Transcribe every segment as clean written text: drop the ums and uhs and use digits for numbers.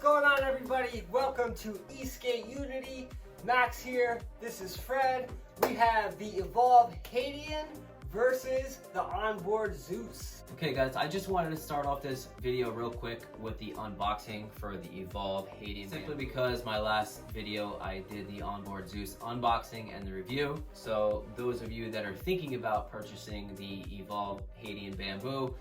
going on, everybody? Welcome to Skate Unity. Max here. This is Fred. We have the Evolve Hadean versus the Ownboard Zeus. Okay guys, I just wanted to start off this video real quick with the unboxing for the Evolve Hadean. Simply because my last video I did the Ownboard Zeus unboxing and the review. So those of you that are thinking about purchasing the Evolve Hadean bamboo,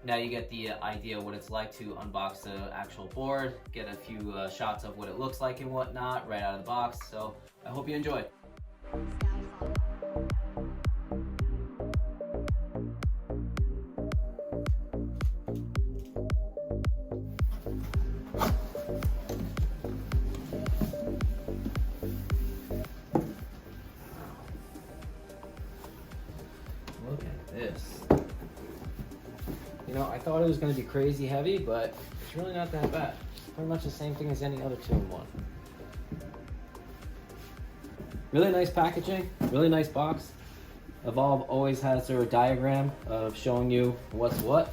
now you get the idea what it's like to unbox the actual board, get a few shots of what it looks like and whatnot right out of the box. So I hope you enjoy. Look at this. You know, I thought it was going to be crazy heavy, but it's really not that bad. Pretty much the same thing as any other 2-in-1. Really nice packaging, really nice box. Evolve always has their diagram of showing you what's what.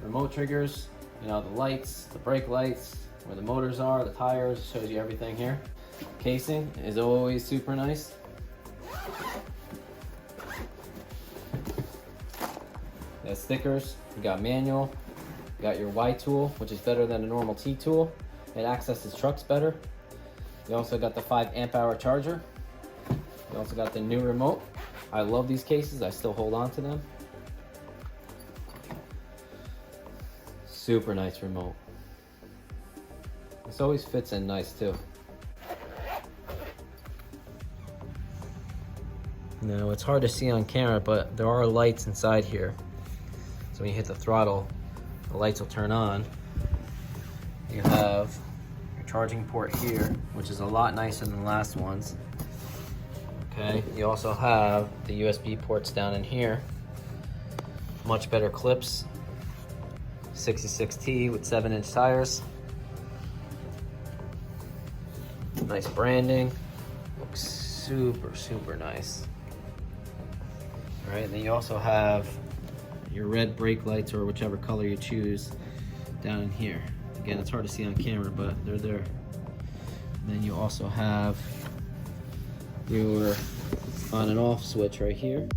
Remote triggers, you know, the lights, the brake lights, where the motors are, the tires, shows you everything here. Casing is always super nice. Got stickers, you got manual, you got your Y tool, which is better than a normal T tool. It accesses trucks better. You also got the 5 amp hour charger. You also got the new remote. I love these cases, I still hold on to them. Super nice remote. This always fits in nice too. Now it's hard to see on camera, but there are lights inside here. So when you hit the throttle, the lights will turn on. You have your charging port here, which is a lot nicer than the last ones. Okay, you also have the USB ports down in here. Much better clips. 66T with 7-inch tires. Nice branding. Looks super, super nice. All right, and then you also have your red brake lights, or whichever color you choose, down in here. Again, it's hard to see on camera, but they're there. And then you also have your on and off switch right here.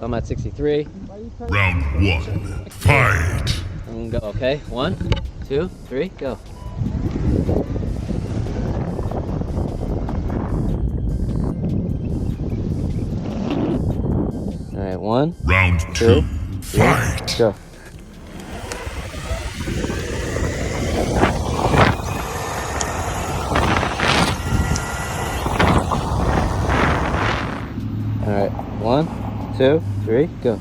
I'm at 63. Round 1, fight! And go, okay? 1, 2, 3, go. All right, 1. Round 2, fight! Go. 2, 3, go.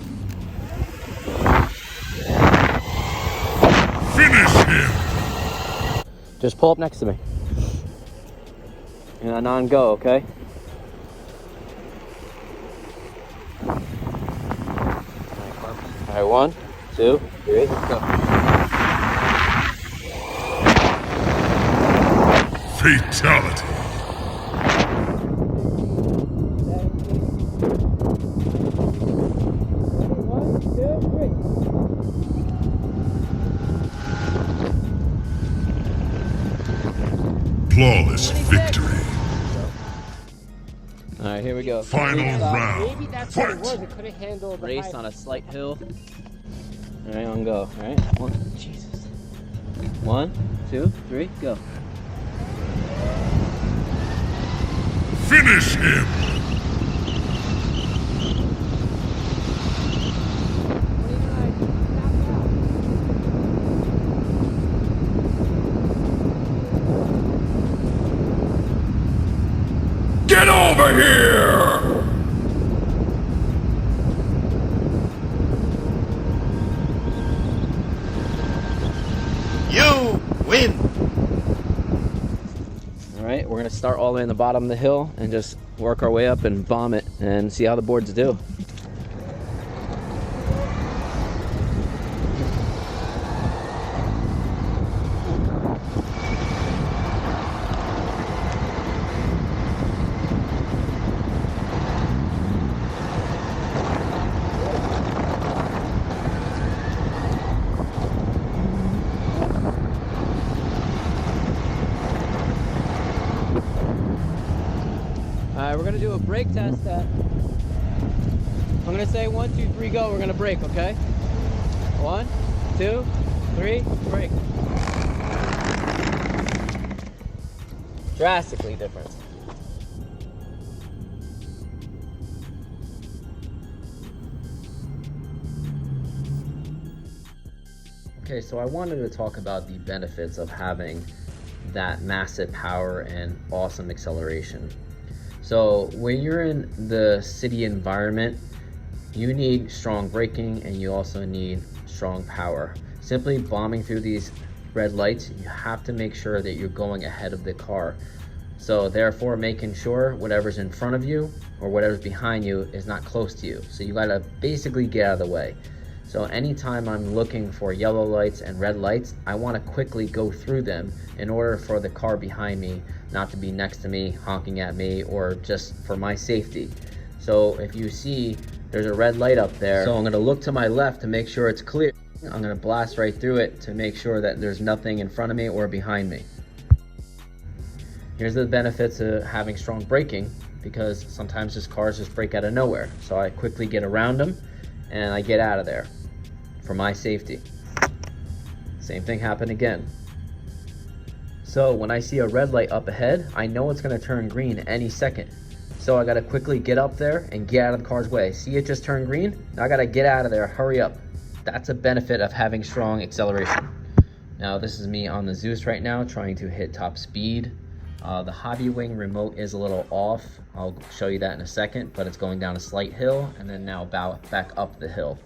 Finish him! Just pull up next to me. And on go, okay? Alright, 1, 2, 3, go. Fatality. Flawless victory. Alright, here we go. Final round. Maybe that's what it was. Fight. It could have handled the Race high- on a slight hill. Alright, on go. Alright, 1, Jesus. 1, 2, 3, go. Finish him! Get over here! You win! Alright, we're gonna start all the way in the bottom of the hill and just work our way up and bomb it and see how the boards do. Alright, we're gonna do a brake test at, I'm gonna say 1, 2, 3, go. We're gonna brake, okay? 1, 2, 3, brake. Drastically different. Okay, so I wanted to talk about the benefits of having that massive power and awesome acceleration. So when you're in the city environment, you need strong braking and you also need strong power. Simply bombing through these red lights, you have to make sure that you're going ahead of the car. So therefore making sure whatever's in front of you or whatever's behind you is not close to you. So you gotta basically get out of the way. So anytime I'm looking for yellow lights and red lights, I want to quickly go through them in order for the car behind me not to be next to me, honking at me, or just for my safety. So if you see there's a red light up there, so I'm going to look to my left to make sure it's clear. I'm going to blast right through it to make sure that there's nothing in front of me or behind me. Here's the benefits of having strong braking, because sometimes just cars just brake out of nowhere. So I quickly get around them and I get out of there for my safety. Same thing happened again. So when I see a red light up ahead, I know it's gonna turn green any second. So I gotta quickly get up there and get out of the car's way. See it just turn green? Now I gotta get out of there, hurry up. That's a benefit of having strong acceleration. Now this is me on the Zeus right now, trying to hit top speed. The hobby wing remote is a little off. I'll show you that in a second, but it's going down a slight hill and then now back up the hill.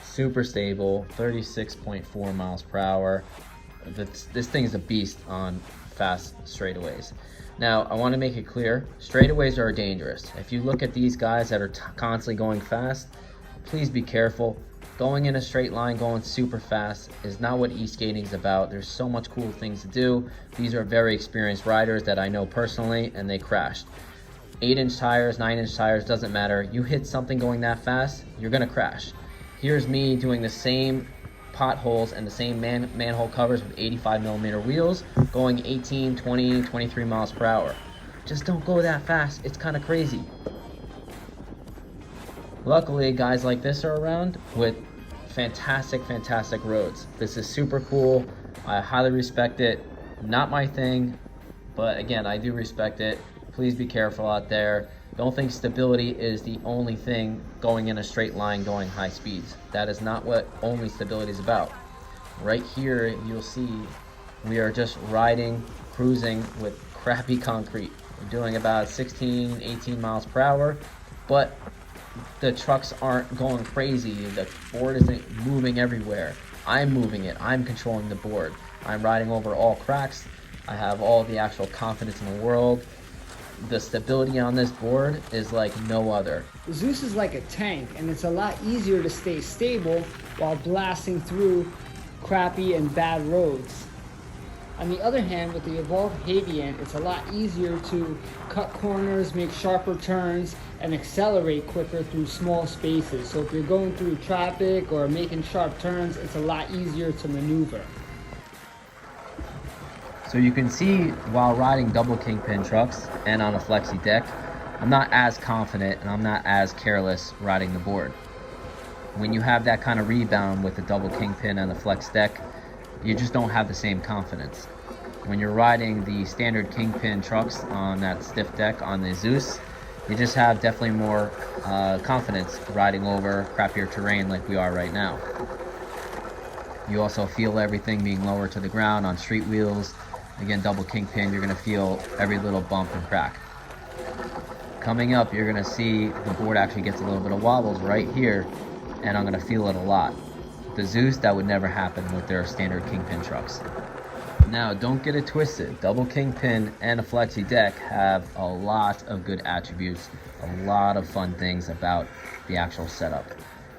Super stable, 36.4 miles per hour. This thing is a beast on fast straightaways. Now, I want to make it clear, straightaways are dangerous. If you look at these guys that are constantly going fast, please be careful. Going in a straight line, going super fast is not what e-skating is about. There's so much cool things to do. These are very experienced riders that I know personally, and they crashed. 8-inch tires, 9-inch tires, doesn't matter. You hit something going that fast, you're gonna crash. Here's me doing the same potholes and the same manhole covers with 85mm wheels, going 18, 20, 23 miles per hour. Just don't go that fast, it's kind of crazy. Luckily, guys like this are around with fantastic roads. This is super cool, I highly respect it. Not my thing, but again, I do respect it. Please be careful out there. Don't think stability is the only thing going in a straight line going high speeds. That is not what only stability is about. Right here, you'll see we are just riding, cruising with crappy concrete. We're doing about 16, 18 miles per hour. but the trucks aren't going crazy. The board isn't moving everywhere. I'm moving it. I'm controlling the board. I'm riding over all cracks. I have all the actual confidence in the world. The stability on this board is like no other. The Zeus is like a tank, and it's a lot easier to stay stable while blasting through crappy and bad roads. On the other hand, with the evolved Hadean, it's a lot easier to cut corners, make sharper turns, and accelerate quicker through small spaces. So if you're going through traffic or making sharp turns, it's a lot easier to maneuver. So you can see while riding double kingpin trucks and on a flexi deck, I'm not as confident and I'm not as careless riding the board. When you have that kind of rebound with the double kingpin and the flex deck, you just don't have the same confidence. When you're riding the standard kingpin trucks on that stiff deck on the Zeus, you just have definitely more confidence riding over crappier terrain like we are right now. You also feel everything being lower to the ground on street wheels. Again, double kingpin, you're gonna feel every little bump and crack. Coming up, you're gonna see the board actually gets a little bit of wobbles right here, and I'm gonna feel it a lot. The Zeus, that would never happen with their standard kingpin trucks. Now, don't get it twisted. Double kingpin and a flexi deck have a lot of good attributes, a lot of fun things about the actual setup.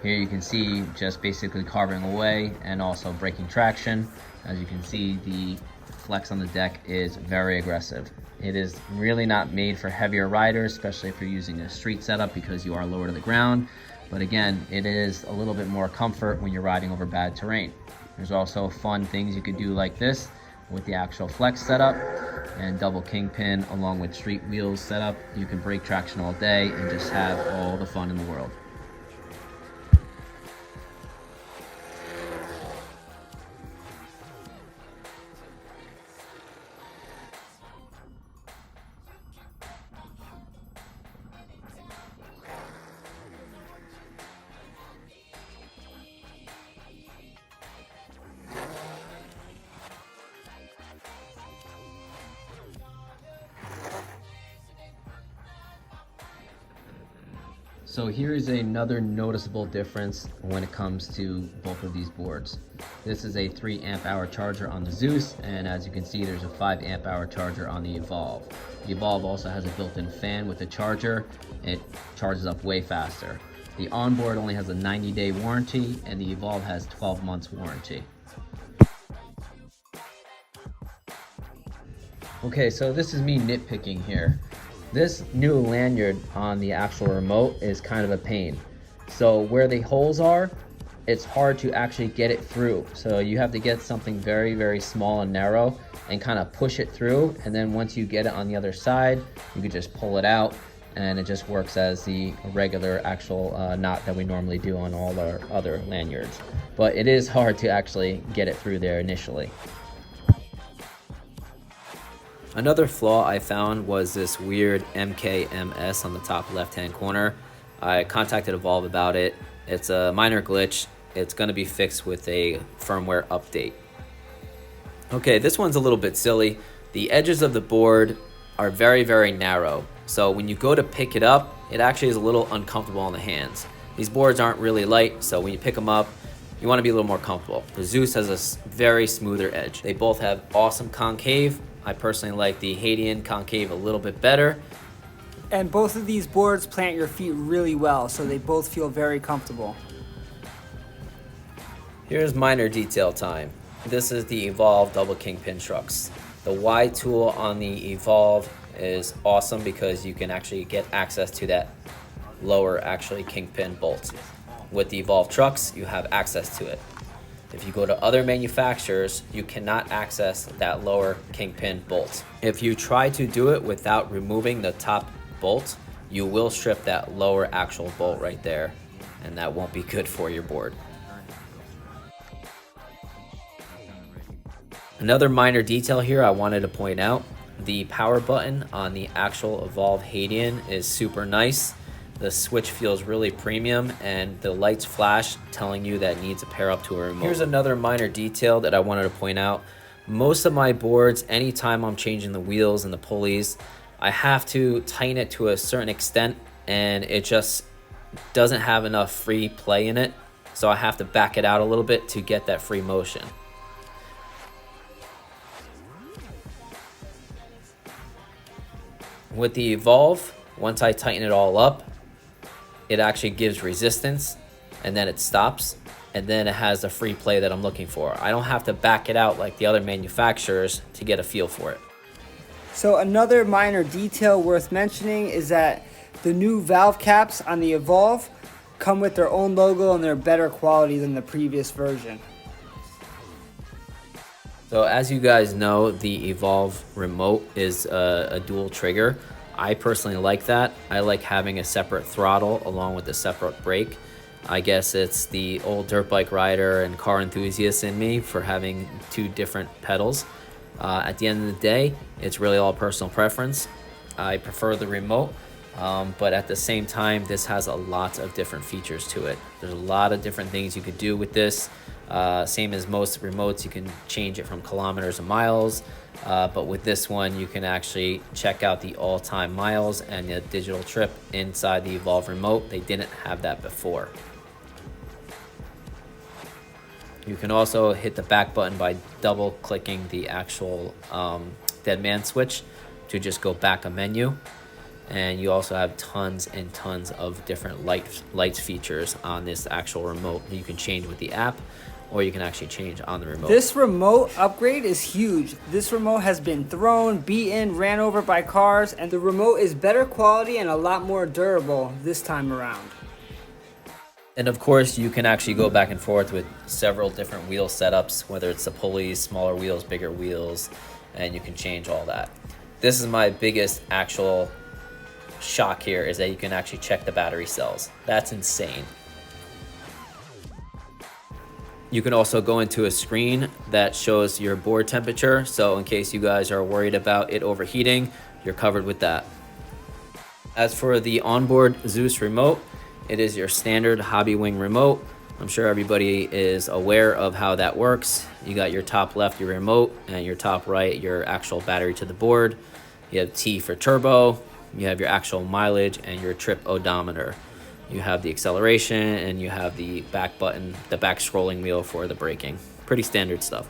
Here you can see just basically carving away and also breaking traction. As you can see, the flex on the deck is very aggressive. It is really not made for heavier riders, especially if you're using a street setup because you are lower to the ground. But again, it is a little bit more comfort when you're riding over bad terrain. There's also fun things you could do like this with the actual flex setup and double kingpin along with street wheels setup. You can break traction all day and just have all the fun in the world. So here's another noticeable difference when it comes to both of these boards. This is a 3 amp hour charger on the Zeus, and as you can see, there's a 5 amp hour charger on the Evolve. The Evolve also has a built-in fan with the charger. It charges up way faster. The Ownboard only has a 90-day warranty, and the Evolve has 12 months warranty. Okay, so this is me nitpicking here. This new lanyard on the actual remote is kind of a pain. So where the holes are, it's hard to actually get it through. So you have to get something very, very small and narrow and kind of push it through. And then once you get it on the other side, you can just pull it out and it just works as the regular actual knot that we normally do on all our other lanyards. But it is hard to actually get it through there initially. Another flaw I found was this weird MKMS on the top left-hand corner. I contacted Evolve about it. It's a minor glitch. It's going to be fixed with a firmware update. Okay, this one's a little bit silly. The edges of the board are very, very narrow. So when you go to pick it up, it actually is a little uncomfortable on the hands. These boards aren't really light, so when you pick them up, you want to be a little more comfortable. The Zeus has a very smoother edge. They both have awesome concave. I personally like the Hadean concave a little bit better. And both of these boards plant your feet really well, so they both feel very comfortable. Here's minor detail time. This is the Evolve double kingpin trucks. The Y tool on the Evolve is awesome because you can actually get access to that lower actually kingpin bolt. With the Evolve trucks, you have access to it. If you go to other manufacturers, you cannot access that lower kingpin bolt. If you try to do it without removing the top bolt, you will strip that lower actual bolt right there, and that won't be good for your board. Another minor detail here I wanted to point out, the power button on the actual Evolve Hadean is super nice. The switch feels really premium and the lights flash telling you that it needs to pair up to a remote. Here's another minor detail that I wanted to point out. Most of my boards, anytime I'm changing the wheels and the pulleys, I have to tighten it to a certain extent and it just doesn't have enough free play in it, so I have to back it out a little bit to get that free motion. With the Evolve, once I tighten it all up, it actually gives resistance, and then it stops, and then it has the free play that I'm looking for. I don't have to back it out like the other manufacturers to get a feel for it. So another minor detail worth mentioning is that the new valve caps on the Evolve come with their own logo, and they're better quality than the previous version. So as you guys know, the Evolve remote is a dual trigger. I personally like that. I like having a separate throttle along with a separate brake. I guess it's the old dirt bike rider and car enthusiast in me for having two different pedals. At the end of the day, it's really all personal preference. I prefer the remote, but at the same time, this has a lot of different features to it. There's a lot of different things you could do with this. Same as most remotes, you can change it from kilometers and miles, but with this one you can actually check out the all-time miles and the digital trip inside the Evolve remote. They didn't have that before. You can also hit the back button by double clicking the actual dead man switch to just go back a menu, and you also have tons and tons of different lights features on this actual remote that you can change with the app, or you can actually change on the remote. This remote upgrade is huge. This remote has been thrown, beaten, ran over by cars, and the remote is better quality and a lot more durable this time around. And of course, you can actually go back and forth with several different wheel setups, whether it's the pulleys, smaller wheels, bigger wheels, and you can change all that. This is my biggest actual shock here, is that you can actually check the battery cells. That's insane. You can also go into a screen that shows your board temperature, so in case you guys are worried about it overheating, you're covered with that. As for the onboard Zeus remote, it is your standard Hobbywing remote. I'm sure everybody is aware of how that works. You got your top left, your remote, and your top right, your actual battery to the board. You have T for turbo, you have your actual mileage, and your trip odometer. You have the acceleration, and you have the back button, the back scrolling wheel for the braking. Pretty standard stuff.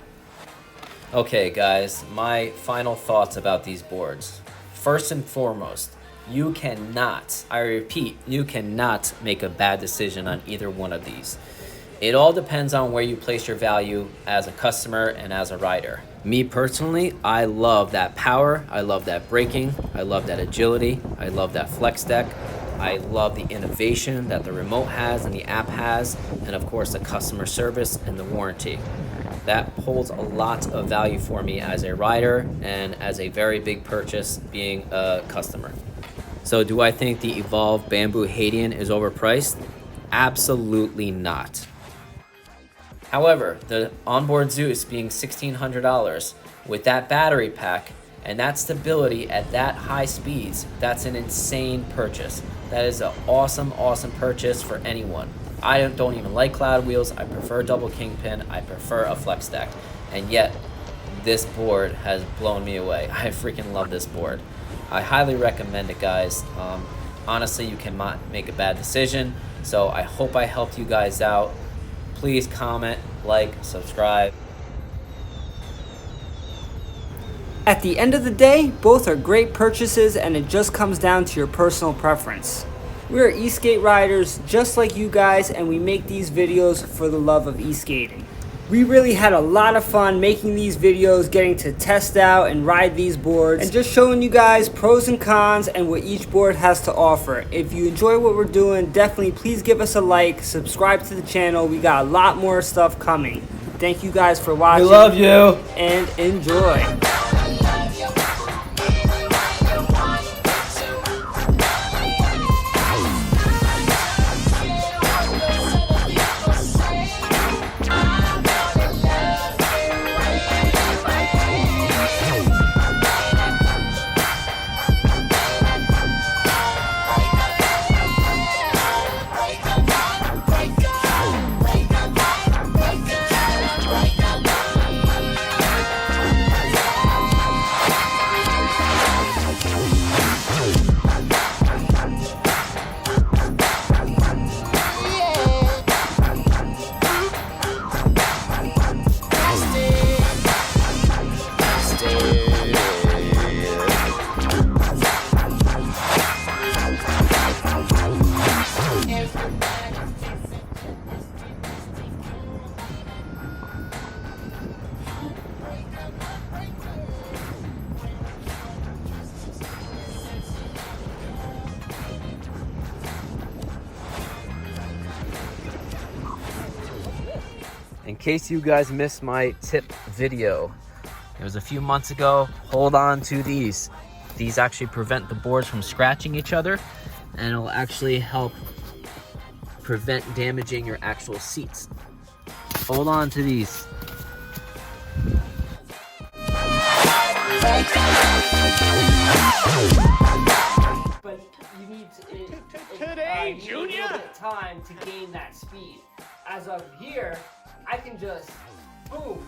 Okay guys, my final thoughts about these boards. First and foremost, you cannot, I repeat, you cannot make a bad decision on either one of these. It all depends on where you place your value as a customer and as a rider. Me personally, I love that power, I love that braking, I love that agility, I love that flex deck, I love the innovation that the remote has and the app has, and of course the customer service and the warranty. That holds a lot of value for me as a rider and as a very big purchase being a customer. So do I think the Evolve Bamboo Hadean is overpriced? Absolutely not. However, the onboard Zeus being $1,600 with that battery pack and that stability at that high speeds, that's an insane purchase. That is an awesome, awesome purchase for anyone. I don't even like cloud wheels. I prefer double kingpin. I prefer a flex deck. And yet, this board has blown me away. I freaking love this board. I highly recommend it, guys. Honestly, you cannot make a bad decision. So I hope I helped you guys out. Please comment, like, subscribe. At the end of the day, both are great purchases, and it just comes down to your personal preference. We are e-skate riders just like you guys, and we make these videos for the love of e-skating. We really had a lot of fun making these videos, getting to test out and ride these boards, and just showing you guys pros and cons and what each board has to offer. If you enjoy what we're doing, definitely please give us a like, subscribe to the channel. We got a lot more stuff coming. Thank you guys for watching. We love you. And enjoy. case you guys missed my tip video, it was a few months ago. Hold on to these. These actually prevent the boards from scratching each other, and it'll actually help prevent damaging your actual seats. Hold on to these. But you need Today, you need Junior! a little bit of time to gain that speed. As of here, I can just boom.